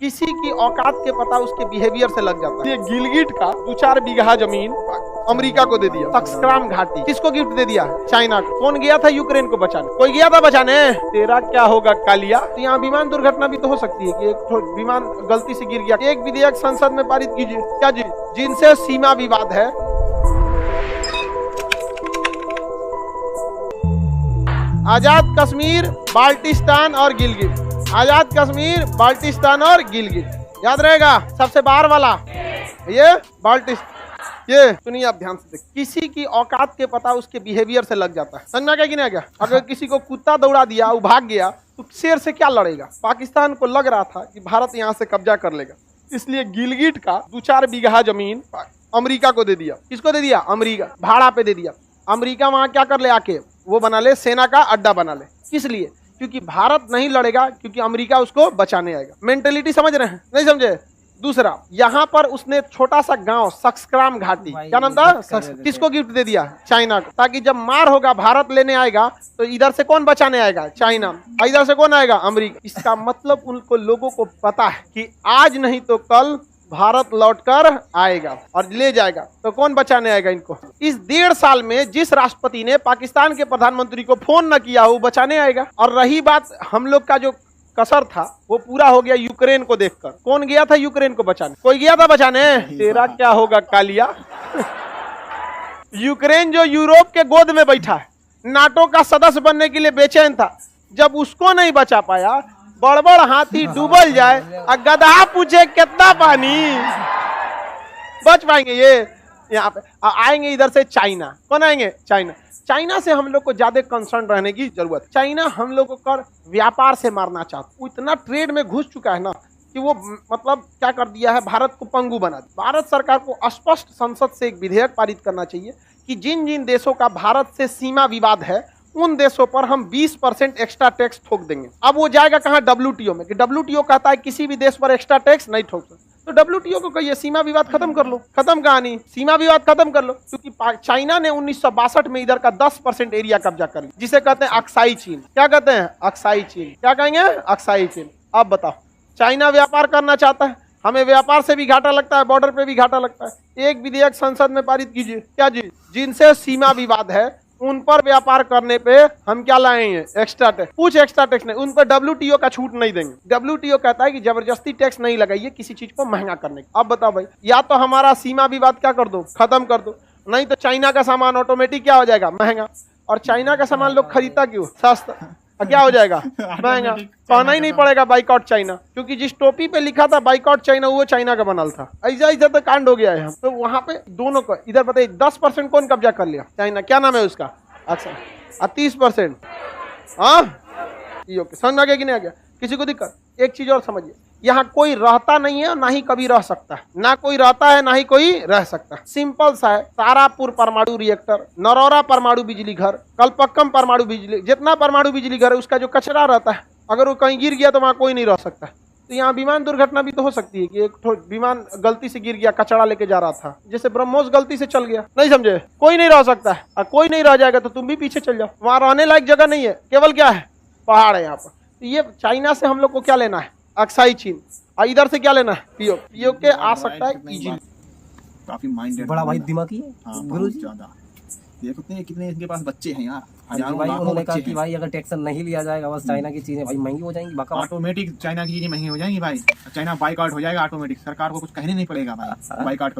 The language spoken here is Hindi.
किसी की औकात के पता उसके बिहेवियर से लग जाता है। ये गिलगिट का 2-4 बीघा जमीन अमेरिका को दे दिया। सक्सक्राम घाटी किसको गिफ्ट दे दिया? चाइना को। कौन गया था यूक्रेन को बचाने? कोई गया था बचाने? तेरा क्या होगा कालिया। तो यहाँ विमान दुर्घटना भी तो हो सकती है कि एक विमान गलती से गिर गया। एक विधेयक संसद में पारित कीजिए। क्या जी? जिनसे सीमा विवाद है, आजाद कश्मीर, बाल्टिस्तान और गिलगिट। आजाद कश्मीर, बाल्टिस्तान और गिलगिट। याद रहेगा सबसे बाहर वाला ये बाल्टिस्तान। ये सुनिए आप ध्यान से देखिए, किसी की औकात के पता उसके बिहेवियर से लग जाता है। समझ में आ गया कि नहीं आ गया? अगर किसी को कुत्ता दौड़ा दिया, वो भाग गया, तो शेर से क्या लड़ेगा? पाकिस्तान को लग रहा था कि भारत यहाँ से कब्जा कर लेगा, इसलिए गिलगिट का 2-4 बीघा जमीन अमेरिका को दे दिया। किसको दे दिया? अमेरिका। भाड़ा पे दे दिया। अमेरिका वहां क्या कर ले, आके वो बना ले, सेना का अड्डा बना ले। किस लिए? क्योंकि भारत नहीं लड़ेगा, क्योंकि अमेरिका उसको बचाने आएगा। मेंटेलिटी समझ रहे हैं? नहीं समझे? दूसरा, यहाँ पर उसने छोटा सा गांव सक्सक्राम घाटी, क्या नाम था? किसको गिफ्ट दे दिया? चाइना को। ताकि जब मार होगा, भारत लेने आएगा, तो इधर से कौन बचाने आएगा? चाइना। इधर से कौन आएगा? अमेरिका। इसका मतलब उनको लोगों को पता है कि आज नहीं तो कल भारत लौटकर आएगा और ले जाएगा। तो कौन बचाने आएगा इनको? इस 1.5 साल में जिस राष्ट्रपति ने पाकिस्तान के प्रधानमंत्री को फोन न किया, वो बचाने आएगा। और रही बात हम लोग का जो कसर था, वो पूरा हो गया यूक्रेन को देखकर। कौन गया था यूक्रेन को बचाने? कोई गया था बचाने? तेरा क्या होगा कालिया। यूक्रेन जो यूरोप के गोद में बैठा है, नाटो का सदस्य बनने के लिए बेचैन था, जब उसको नहीं बचा पाया, बड़बड़ हाथी डूबल जाए और गधा पूछे कितना पानी, बच पाएंगे ये? यहाँ पे आएंगे इधर से चाइना। कौन आएंगे? चाइना। चाइना से हम लोग को ज्यादा कंसर्न रहने की जरूरत। चाइना हम लोग को कर व्यापार से मारना चाहता, वो इतना ट्रेड में घुस चुका है ना कि वो मतलब क्या कर दिया है, भारत को पंगु बना दिया। भारत सरकार को स्पष्ट संसद से एक विधेयक पारित करना चाहिए कि जिन जिन देशों का भारत से सीमा विवाद है, उन देशों पर हम 20% एक्स्ट्रा टैक्स ठोक देंगे। अब वो जाएगा कहाँ? WTO में, कि WTO कहता है किसी भी देश पर एक्स्ट्रा टैक्स नहीं ठोक सकते। तो WTO को कहिए सीमा विवाद खत्म कर लो। खत्म कहानी, सीमा विवाद खत्म कर लो। क्योंकि चाइना ने 1962 में इधर का 10% एरिया कब्जा कर लिया, जिसे कहते हैं अक्साई चीन। क्या कहते हैं? अक्साई चीन। क्या कहेंगे? अक्साई चीन। अब बताओ, चाइना व्यापार करना चाहता है, हमें व्यापार से भी घाटा लगता है, बॉर्डर पे भी घाटा लगता है। एक विधेयक संसद में पारित कीजिए। क्या जी? जिनसे सीमा विवाद है, उन पर व्यापार करने पे हम क्या लाएंगे? Extra tax. कुछ एक्स्ट्रा टैक्स नहीं, उन पर WTO का छूट नहीं देंगे। WTO कहता है कि जबरदस्ती टैक्स नहीं लगाइए किसी चीज को महंगा करने का। अब बताओ भाई, या तो हमारा सीमा विवाद क्या कर दो? खत्म कर दो, नहीं तो चाइना का सामान ऑटोमेटिक क्या हो जाएगा? महंगा। और चाइना का सामान लोग खरीदता क्यों? सस्ता। क्या हो जाएगा? महंगा। कहना ही नहीं पड़ेगा बाइकआउट चाइना, क्योंकि जिस टोपी पे लिखा था बाइकआउट चाइना, वो चाइना का बनल था। ऐसा ऐसा तो कांड हो गया है। तो वहां पे दोनों को इधर बताइए 10% कौन कब्जा कर लिया? चाइना। क्या नाम है उसका? अच्छा, 30%। हाँ, समझ में आ गया कि नहीं आ गया? किसी को दिक्कत? एक चीज और समझिए, यहाँ कोई रहता नहीं है, ना ही कभी रह सकता है। ना कोई रहता है, ना ही कोई रह सकता है। सिंपल सा है। तारापुर परमाणु रिएक्टर, नरौरा परमाणु बिजली घर, कलपक्कम परमाणु बिजली, जितना परमाणु बिजली घर है, उसका जो कचरा रहता है, अगर वो कहीं गिर गया तो वहां कोई नहीं रह सकता है। तो यहाँ विमान दुर्घटना भी तो हो सकती है कि एक विमान गलती से गिर गया, कचरा लेके जा रहा था, जैसे ब्रह्मोस गलती से चल गया। नहीं समझे? कोई नहीं रह सकता है, और कोई नहीं रह जाएगा तो तुम भी पीछे चल जाओ। वहां रहने लायक जगह नहीं है, केवल क्या है? पहाड़ है यहाँ पर। तो ये चाइना से हम लोग को क्या लेना है? अक्साई चीन। और इधर से क्या लेना है? पीओ के आ सकता है इजीली। काफी माइंडेड, बड़ा भाई दिमागी है। हाँ, बहुत ज्यादा। देखो कितने इनके पास बच्चे हैं यार, हजारों भाई लाखों उन्होंने कहा बच्चे कि हैं। भाई अगर टैक्स नहीं लिया जाएगा, बस चाइना की चीजें भाई महंगी हो जाएंगी। ऑटोमेटिक चाइना की चीजें महंगी हो जाएंगी भाई। चाइना बाइकआउट हो जाएगा ऑटोमेटिक, सरकार को कुछ कहने नहीं पड़ेगा भाई, बाइकआउट